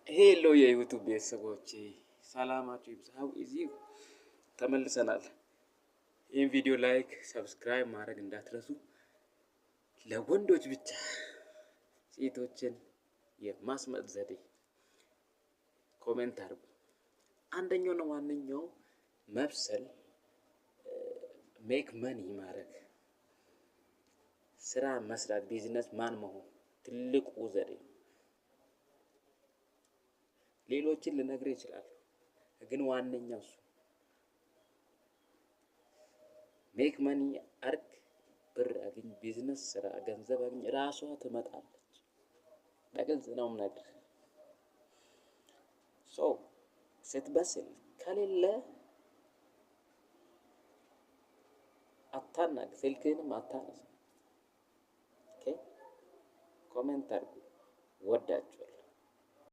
ሄሎ የዩቱብ ቤተሰቦቼ ሰላማችሁ ይብዛ። እዚህ ተመልሰናል። ይህን ቪዲዮ ላይክ፣ ሰብስክራይብ ማድረግ እንዳትረሱ። ለወንዶች ብቻ ሴቶችን የማስመጥ ዘዴ ኮሜንት አድርጉ። አንደኛው ነው ዋነኛው መብሰል፣ ሜክ መኒ ማድረግ፣ ስራ መስራት፣ ቢዝነስ ማን መሆን ትልቁ ዘዴ ነው። ሌሎችን ልነግርህ ይችላል፣ ግን ዋነኛው እሱ ሜክ መኒ አርግ፣ ብር አግኝ፣ ቢዝነስ ስራ፣ ገንዘብ አግኝ፣ ራሷ ትመጣለች። በግልጽ ነው የምነግርህ። ስትበስል ከሌለ አታናግ፣ ስልክህንም አታነሳ። ኦኬ፣ ኮሜንት አድርጉ። ወዳችኋል።